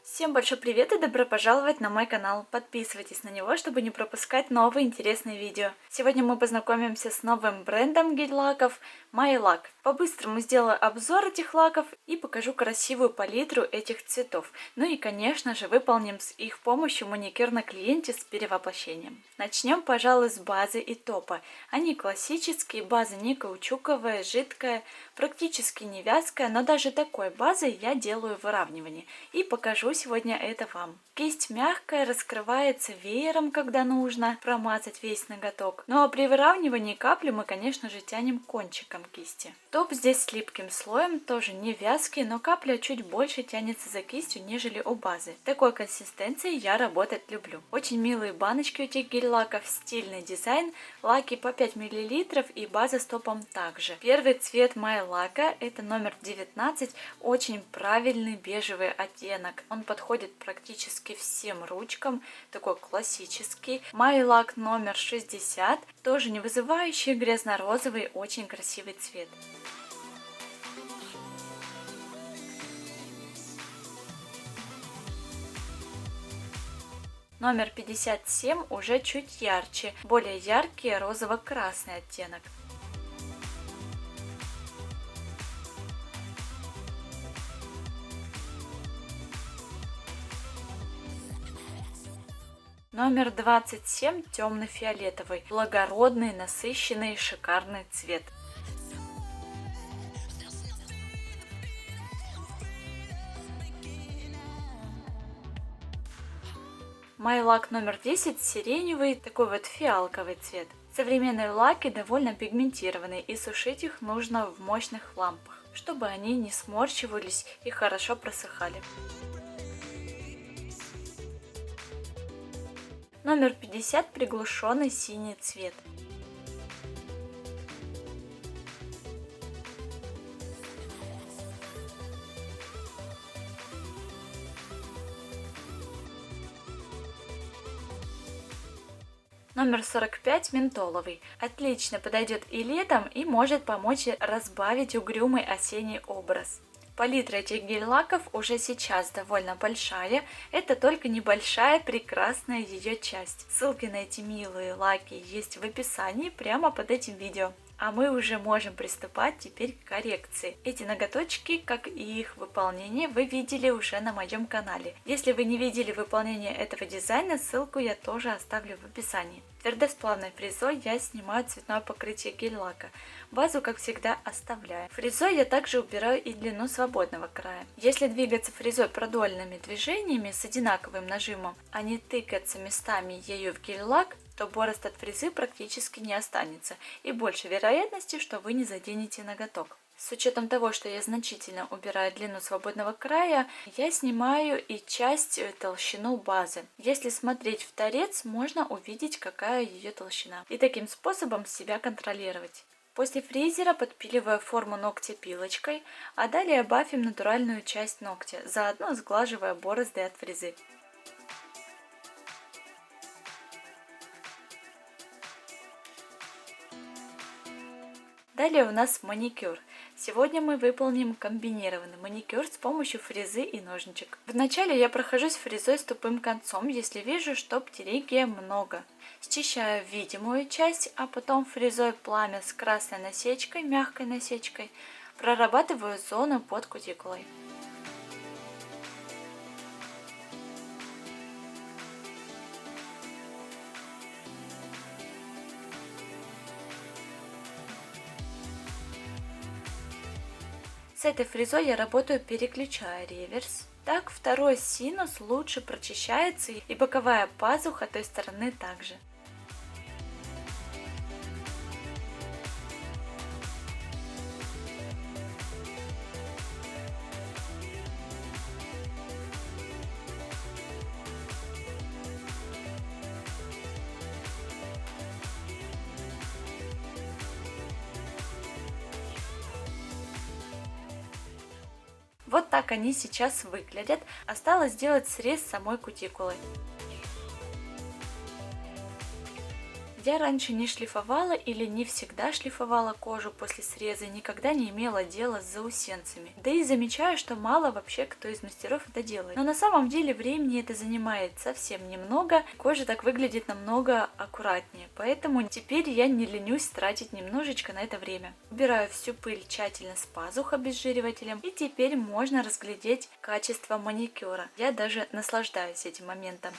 Всем большой привет и добро пожаловать на мой канал. Подписывайтесь на него, чтобы не пропускать новые интересные видео. Сегодня мы познакомимся с новым брендом гель-лаков MyLac. По-быстрому сделаю обзор этих лаков и покажу красивую палитру этих цветов. Ну и, конечно же, выполним с их помощью маникюр на клиенте с перевоплощением. Начнем, пожалуй, с базы и топа. Они классические, база не каучуковая, жидкая, практически не вязкая, но даже такой базой я делаю выравнивание и покажу сегодня это вам. Кисть мягкая, раскрывается веером, когда нужно промазать весь ноготок. Ну а при выравнивании капли мы, конечно же, тянем кончиком кисти. Топ здесь с липким слоем, тоже не вязкий, но капля чуть больше тянется за кистью, нежели у базы. Такой консистенции я работать люблю. Очень милые баночки у этих гель-лаков, стильный дизайн, лаки по 5 мл и база с топом также. Первый цвет MyLac это номер 19, очень правильный бежевый оттенок. Он подходит практически всем ручкам, такой классический. MyLac номер 60, тоже не вызывающий, грязно-розовый, очень красивый цвет. Номер 57 уже чуть ярче, более яркий розово-красный оттенок. Номер 27 темно-фиолетовый, благородный, насыщенный, шикарный цвет. MyLac номер 10 сиреневый, такой вот фиалковый цвет. Современные лаки довольно пигментированные, и сушить их нужно в мощных лампах, чтобы они не сморщивались и хорошо просыхали. Номер 50 приглушенный синий цвет. Номер 45 ментоловый. Отлично подойдет и летом, и может помочь разбавить угрюмый осенний образ. Палитра этих гель-лаков уже сейчас довольно большая, это только небольшая прекрасная ее часть. Ссылки на эти милые лаки есть в описании прямо под этим видео. А мы уже можем приступать теперь к коррекции. Эти ноготочки, как и их выполнение, вы видели уже на моем канале. Если вы не видели выполнение этого дизайна, ссылку я тоже оставлю в описании. Твердосплавной фрезой я снимаю цветное покрытие гель-лака. Базу, как всегда, оставляю. Фрезой я также убираю и длину свободного края. Если двигаться фрезой продольными движениями с одинаковым нажимом, а не тыкаться местами ею в гель-лак, то борозд от фрезы практически не останется и больше вероятности, что вы не заденете ноготок. С учетом того, что я значительно убираю длину свободного края, я снимаю и часть толщину базы. Если смотреть в торец, можно увидеть, какая ее толщина. И таким способом себя контролировать. После фрезера подпиливаю форму ногтя пилочкой, а далее бафим натуральную часть ногтя, заодно сглаживая борозды от фрезы. Далее у нас маникюр. Сегодня мы выполним комбинированный маникюр с помощью фрезы и ножничек. Вначале я прохожусь фрезой с тупым концом, если вижу, что птеригия много. Счищаю видимую часть, а потом фрезой пламя с красной насечкой, мягкой насечкой, прорабатываю зону под кутикулой. С этой фрезой я работаю, переключая реверс. Так второй синус лучше прочищается и боковая пазуха той стороны также. Вот так они сейчас выглядят. Осталось сделать срез самой кутикулы. Я раньше не шлифовала или не всегда шлифовала кожу после среза, никогда не имела дела с заусенцами. Да и замечаю, что мало вообще кто из мастеров это делает. Но на самом деле времени это занимает совсем немного, кожа так выглядит намного аккуратнее. Поэтому теперь я не ленюсь тратить немножечко на это время. Убираю всю пыль тщательно с пазух обезжиривателем, и теперь можно разглядеть качество маникюра. Я даже наслаждаюсь этим моментом.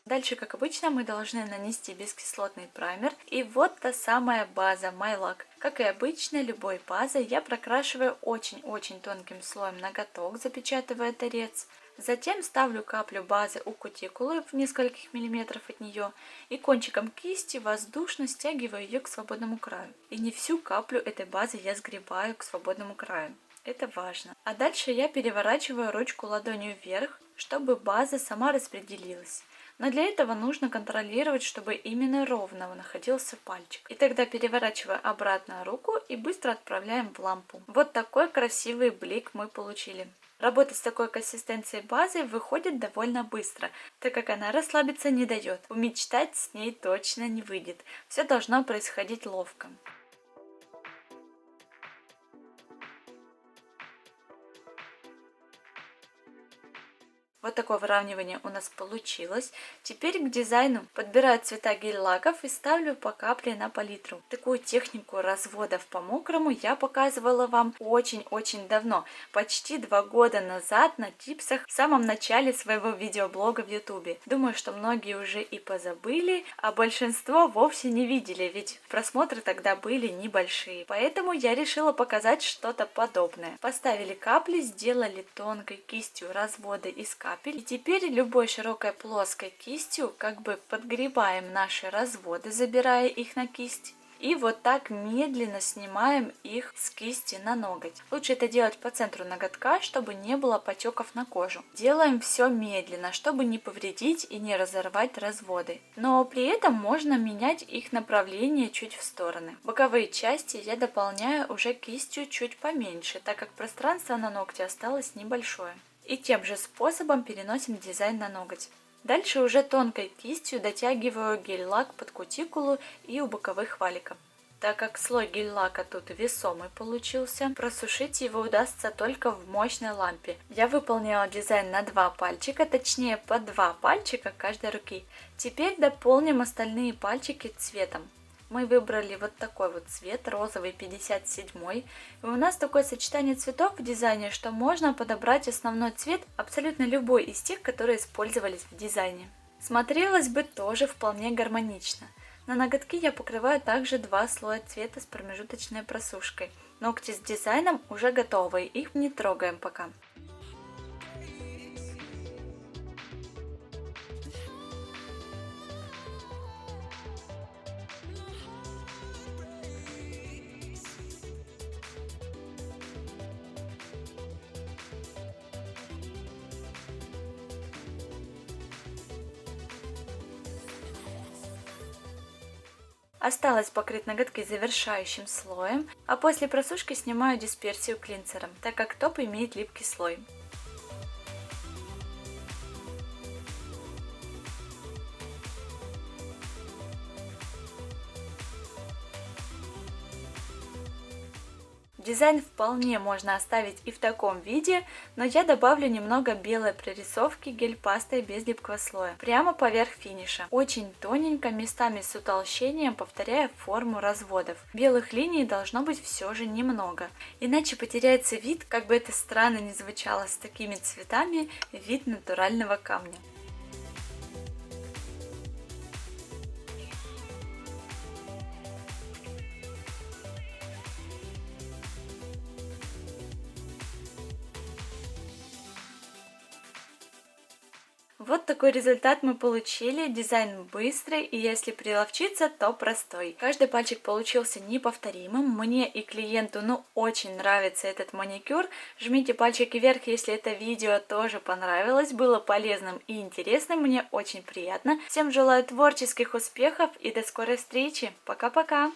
Дальше, как обычно, мы должны нанести бескислотный праймер. И вот та самая база MyLac. Как и обычно, любой базой я прокрашиваю очень-очень тонким слоем ноготок, запечатывая торец. Затем ставлю каплю базы у кутикулы в нескольких миллиметров от нее и кончиком кисти воздушно стягиваю ее к свободному краю. И не всю каплю этой базы я сгребаю к свободному краю. Это важно. А дальше я переворачиваю ручку ладонью вверх, чтобы база сама распределилась. Но для этого нужно контролировать, чтобы именно ровно находился пальчик. И тогда переворачиваю обратно руку и быстро отправляем в лампу. Вот такой красивый блик мы получили. Работать с такой консистенцией базы выходит довольно быстро, так как она расслабиться не дает. Умечтать с ней точно не выйдет. Все должно происходить ловко. Вот такое выравнивание у нас получилось. Теперь к дизайну подбираю цвета гель-лаков и ставлю по капле на палитру. Такую технику разводов по мокрому я показывала вам очень-очень давно. Почти 2 года назад на типсах в самом начале своего видеоблога в ютубе. Думаю, что многие уже и позабыли, а большинство вовсе не видели, ведь просмотры тогда были небольшие. Поэтому я решила показать что-то подобное. Поставили капли, сделали тонкой кистью разводы из капель. И теперь любой широкой плоской кистью как бы подгребаем наши разводы, забирая их на кисть. И вот так медленно снимаем их с кисти на ноготь. Лучше это делать по центру ноготка, чтобы не было потеков на кожу. Делаем все медленно, чтобы не повредить и не разорвать разводы. Но при этом можно менять их направление чуть в стороны. Боковые части я дополняю уже кистью чуть поменьше, так как пространство на ногте осталось небольшое. И тем же способом переносим дизайн на ноготь. Дальше уже тонкой кистью дотягиваю гель-лак под кутикулу и у боковых валиков. Так как слой гель-лака тут весомый получился, просушить его удастся только в мощной лампе. Я выполнила дизайн на 2 пальчика, точнее по 2 пальчика каждой руки. Теперь дополним остальные пальчики цветом. Мы выбрали вот такой вот цвет, розовый 57-й. И у нас такое сочетание цветов в дизайне, что можно подобрать основной цвет абсолютно любой из тех, которые использовались в дизайне. Смотрелось бы тоже вполне гармонично. На ноготки я покрываю также 2 слоя цвета с промежуточной просушкой. Ногти с дизайном уже готовы, их не трогаем пока. Осталось покрыть ноготки завершающим слоем, а после просушки снимаю дисперсию клинцером, так как топ имеет липкий слой. Дизайн вполне можно оставить и в таком виде, но я добавлю немного белой прорисовки гель-пастой без липкого слоя, прямо поверх финиша. Очень тоненько, местами с утолщением, повторяя форму разводов. Белых линий должно быть все же немного, иначе потеряется вид, как бы это странно ни звучало с такими цветами, вид натурального камня. Вот такой результат мы получили. Дизайн быстрый, и если приловчиться, то простой. Каждый пальчик получился неповторимым. Мне и клиенту очень нравится этот маникюр. Жмите пальчики вверх, если это видео тоже понравилось, было полезным и интересным. Мне очень приятно. Всем желаю творческих успехов и до скорой встречи. Пока-пока!